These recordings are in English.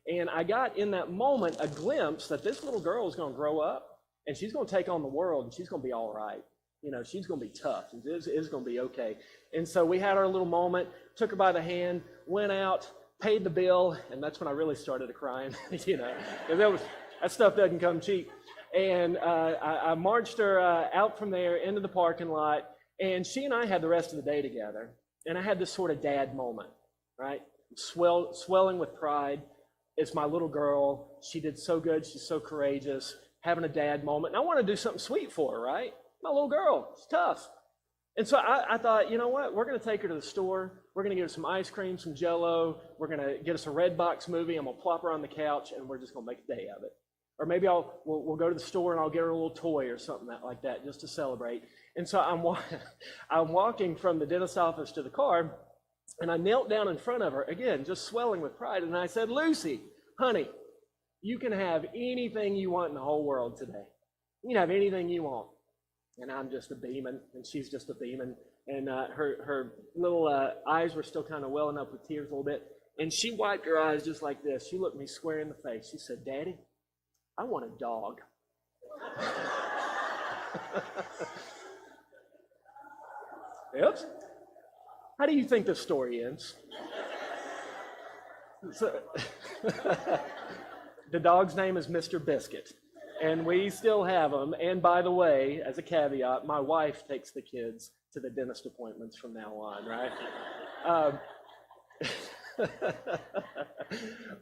And I got in that moment a glimpse that this little girl is going to grow up and she's going to take on the world and she's going to be all right. You know, she's going to be tough. It's going to be okay. And so we had our little moment, took her by the hand, went out, paid the bill, and that's when I really started crying, you know, because that stuff doesn't come cheap. And I marched her out from there into the parking lot, and she and I had the rest of the day together. And I had this sort of dad moment, right? Swelling with pride. It's my little girl. She did so good. She's so courageous. Having a dad moment. And I want to do something sweet for her, right? My little girl. It's tough. And so I thought, you know what? We're going to take her to the store. We're going to get her some ice cream, some Jell-O. We're going to get us a Redbox movie. I'm going to plop her on the couch, and we're just going to make a day of it. Or maybe we'll go to the store, and I'll get her a little toy or something like that just to celebrate. And so I'm walking from the dentist office to the car, and I knelt down in front of her, again, just swelling with pride, and I said, Lucy, honey, you can have anything you want in the whole world today. You can have anything you want. And I'm just a beaming, and she's just a beaming. And her little eyes were still kind of welling up with tears a little bit. And she wiped her eyes just like this. She looked me square in the face. She said, Daddy, I want a dog. Oops. How do you think this story ends? So, the dog's name is Mr. Biscuit. And we still have them. And by the way, as a caveat, my wife takes the kids to the dentist appointments from now on, right?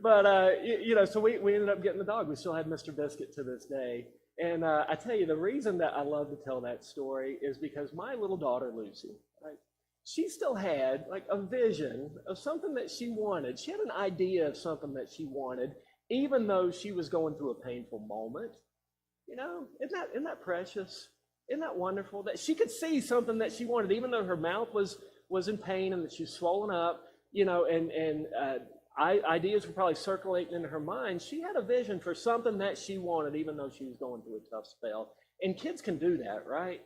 But, you know, so we ended up getting the dog. We still have Mr. Biscuit to this day. And I tell you, the reason that I love to tell that story is because my little daughter, Lucy, right, she still had like a vision of something that she wanted. She had an idea of something that she wanted, even though she was going through a painful moment. You know, isn't that precious? Isn't that wonderful? That she could see something that she wanted, even though her mouth was in pain and that she was swollen up, you know, and ideas were probably circulating in her mind. She had a vision for something that she wanted, even though she was going through a tough spell. And kids can do that, right?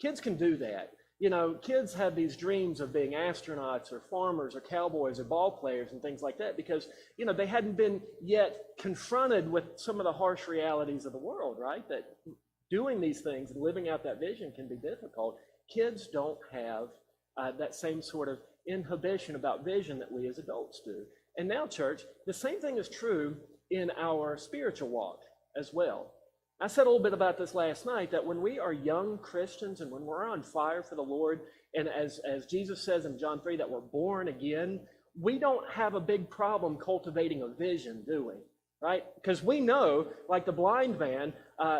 Kids can do that. You know, kids have these dreams of being astronauts or farmers or cowboys or ball players and things like that because, you know, they hadn't been yet confronted with some of the harsh realities of the world, right? That doing these things and living out that vision can be difficult. Kids don't have that same sort of inhibition about vision that we as adults do. And now, church, the same thing is true in our spiritual walk as well. I said a little bit about this last night, that when we are young Christians and when we're on fire for the Lord, and as Jesus says in John 3, that we're born again, we don't have a big problem cultivating a vision, do we? Right? Because we know, like the blind man,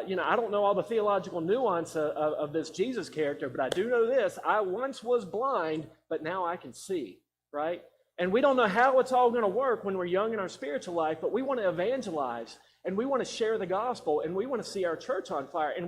you know, I don't know all the theological nuance of this Jesus character, but I do know this. I once was blind, but now I can see, right? And we don't know how it's all going to work when we're young in our spiritual life, but we want to evangelize. And we want to share the gospel, and we want to see our church on fire. And